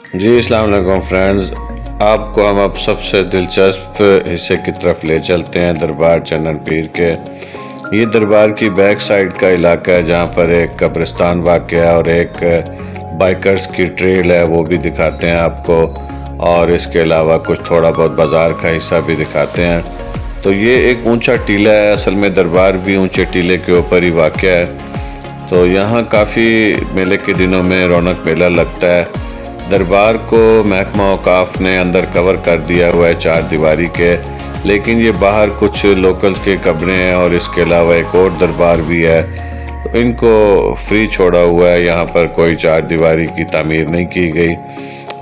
जी अस्सलाम वालेकुम फ्रेंड्स, आपको हम अब सबसे दिलचस्प हिस्से की तरफ ले चलते हैं दरबार चन्नन पीर के। ये दरबार की बैक साइड का इलाका है जहाँ पर एक कब्रिस्तान वाक़ है और एक बाइकर्स की ट्रेल है, वो भी दिखाते हैं आपको। और इसके अलावा कुछ थोड़ा बहुत बाज़ार का हिस्सा भी दिखाते हैं। तो ये एक ऊंचा टीला है, असल में दरबार भी ऊंचे टीले के ऊपर ही वाक़ है। तो यहाँ काफ़ी मेले के दिनों में रौनक मेला लगता है। दरबार को महकमा औकाफ ने अंदर कवर कर दिया हुआ है चार दीवारी के, लेकिन ये बाहर कुछ लोकल्स के कब्रें हैं और इसके अलावा एक और दरबार भी है, तो इनको फ्री छोड़ा हुआ है। यहाँ पर कोई चार दीवारी की तामीर नहीं की गई।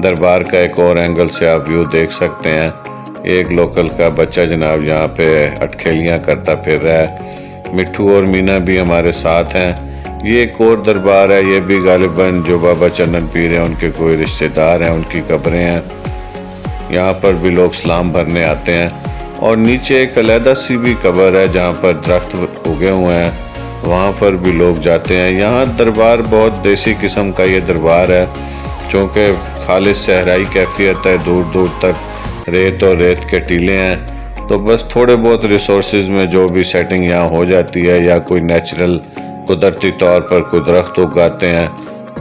दरबार का एक और एंगल से आप व्यू देख सकते हैं। एक लोकल का बच्चा जनाब यहाँ पे अटखेलियाँ करता फिर रहा है। मिट्ठू और मीना भी हमारे साथ हैं। ये एक और दरबार है, ये भी गालिबन जो बाबा चन्नन पीर हैं उनके कोई रिश्तेदार हैं, उनकी कब्रें हैं। यहाँ पर भी लोग सलाम भरने आते हैं। और नीचे एक अलहदा सी भी कब्र है जहाँ पर दरख्त उगे हुए हैं, वहाँ पर भी लोग जाते हैं। यहाँ दरबार बहुत देसी किस्म का ये दरबार है, चूँकि खालिस सहराई कैफियत है, दूर दूर तक रेत और रेत के टीले हैं। तो बस थोड़े बहुत रिसोर्सेज में जो भी सेटिंग यहाँ हो जाती है, या कोई नेचुरल कुदरती तौर पर कोई दरख्त उगाते हैं,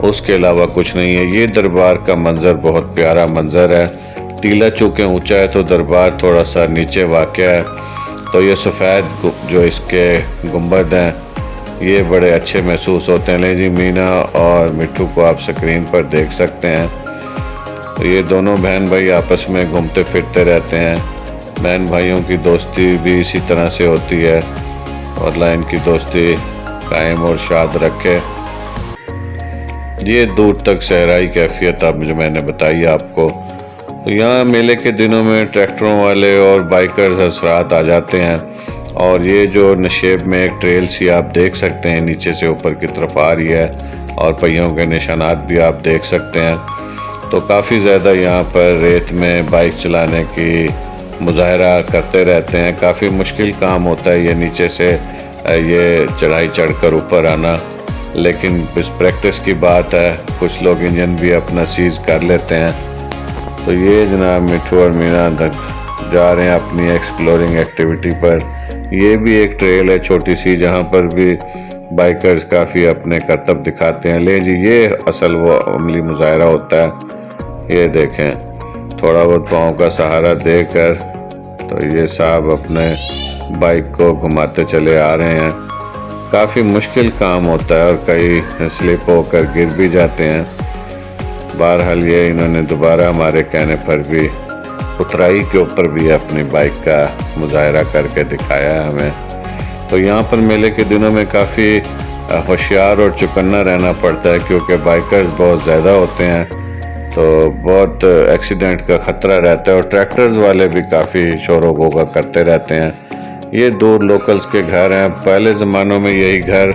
उसके अलावा कुछ नहीं है। ये दरबार का मंज़र बहुत प्यारा मंज़र है। टीला चूँकि ऊंचा है तो दरबार थोड़ा सा नीचे वाक़या है, तो ये सफ़ेद जो इसके गुंबद हैं ये बड़े अच्छे महसूस होते हैं। ले जी, मीना और मिट्ठू को आप स्क्रीन पर देख सकते हैं। तो ये दोनों बहन भाई आपस में घूमते फिरते रहते हैं। बहन भाइयों की दोस्ती भी इसी तरह से होती है, और अल्लाह इनकी दोस्ती कायम और शाद रखे। ये दूर तक सहराई कैफियत अब जो मैंने बताई आपको। तो यहाँ मेले के दिनों में ट्रैक्टरों वाले और बाइकर्स हजरात आ जाते हैं। और ये जो नशेब में एक ट्रेल सी आप देख सकते हैं, नीचे से ऊपर की तरफ आ रही है, और पहियों के निशानात भी आप देख सकते हैं। तो काफ़ी ज़्यादा यहाँ पर रेत में बाइक चलाने की मुजाहरा करते रहते हैं। काफ़ी मुश्किल काम होता है ये नीचे से ये चढ़ाई चढ़कर ऊपर आना, लेकिन इस प्रैक्टिस की बात है। कुछ लोग इंजन भी अपना सीज कर लेते हैं। तो ये जनाब मिट्ठू और मीना जा रहे हैं अपनी एक्सप्लोरिंग एक्टिविटी पर। ये भी एक ट्रेल है छोटी सी, जहाँ पर भी बाइकर्स काफ़ी अपने करतब दिखाते हैं। ले जी, ये असल वो अमली मुजाहरा होता है। ये देखें, थोड़ा बहुत पाँव का सहारा देकर तो ये साहब अपने बाइक को घुमाते चले आ रहे हैं। काफ़ी मुश्किल काम होता है और कई स्लिप होकर गिर भी जाते हैं। बहरहाल ये इन्होंने दोबारा हमारे कहने पर भी उतराई के ऊपर भी अपनी बाइक का मुजाहरा करके दिखाया है हमें। तो यहाँ पर मेले के दिनों में काफ़ी होशियार और चौकन्ना रहना पड़ता है, क्योंकि बाइकर्स बहुत ज़्यादा होते हैं, तो बहुत एक्सीडेंट का ख़तरा रहता है। और ट्रैक्टर्स वाले भी काफ़ी शोर गोगा करते रहते हैं। ये दूर लोकल्स के घर हैं। पहले ज़मानों में यही घर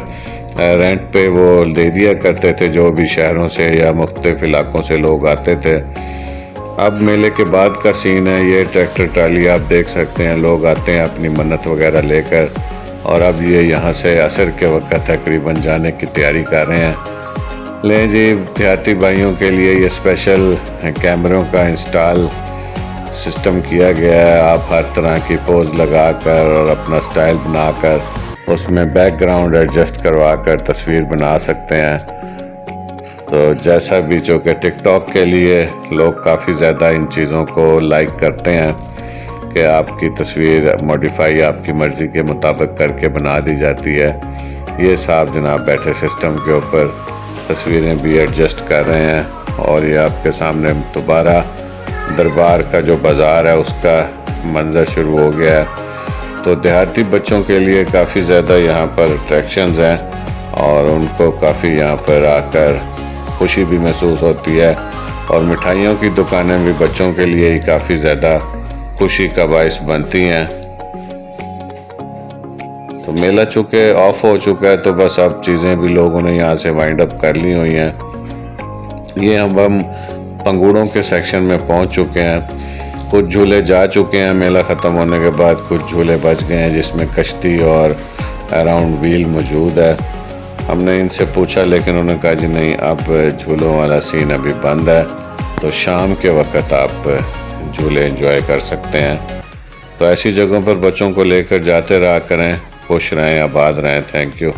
रेंट पे वो दे दिया करते थे, जो भी शहरों से या मुख्तलिफ इलाकों से लोग आते थे। अब मेले के बाद का सीन है। ये ट्रैक्टर ट्राली आप देख सकते हैं, लोग आते हैं अपनी मन्नत वगैरह लेकर, और अब ये यहाँ से असर के वक्त तकरीबन जाने की तैयारी कर रहे हैं। लें जी, देहाती भाइयों के लिए ये स्पेशल कैमरों का इंस्टॉल सिस्टम किया गया है। आप हर तरह की पोज लगाकर और अपना स्टाइल बनाकर उसमें बैकग्राउंड एडजस्ट करवा कर तस्वीर बना सकते हैं। तो जैसा भी, जो कि टिकटॉक के लिए लोग काफ़ी ज़्यादा इन चीज़ों को लाइक करते हैं कि आपकी तस्वीर मॉडिफाई आपकी मर्ज़ी के मुताबिक करके बना दी जाती है। ये साहब जनाब बैठे सिस्टम के ऊपर तस्वीरें भी एडजस्ट कर रहे हैं। और ये आपके सामने दोबारा दरबार का जो बाज़ार है उसका मंजर शुरू हो गया है। तो देहाती बच्चों के लिए काफ़ी ज़्यादा यहाँ पर अट्रैक्शंस हैं, और उनको काफ़ी यहाँ पर आकर खुशी भी महसूस होती है। और मिठाइयों की दुकानें भी बच्चों के लिए ही काफ़ी ज़्यादा खुशी का बायस बनती हैं। तो मेला चूँकि ऑफ हो चुका है, तो बस अब चीज़ें भी लोगों ने यहाँ से वाइंड अप कर ली हुई हैं। ये हम पंगूड़ों के सेक्शन में पहुँच चुके हैं। कुछ झूले जा चुके हैं मेला ख़त्म होने के बाद, कुछ झूले बच गए हैं जिसमें कश्ती और अराउंड व्हील मौजूद है। हमने इनसे पूछा, लेकिन उन्होंने कहा जी नहीं, अब झूलों वाला सीन अभी बंद है। तो शाम के वक्त आप झूले एंजॉय कर सकते हैं। तो ऐसी जगहों पर बच्चों को लेकर जाते रहा करें। खुश रहें, आबाद रहें। Thank you.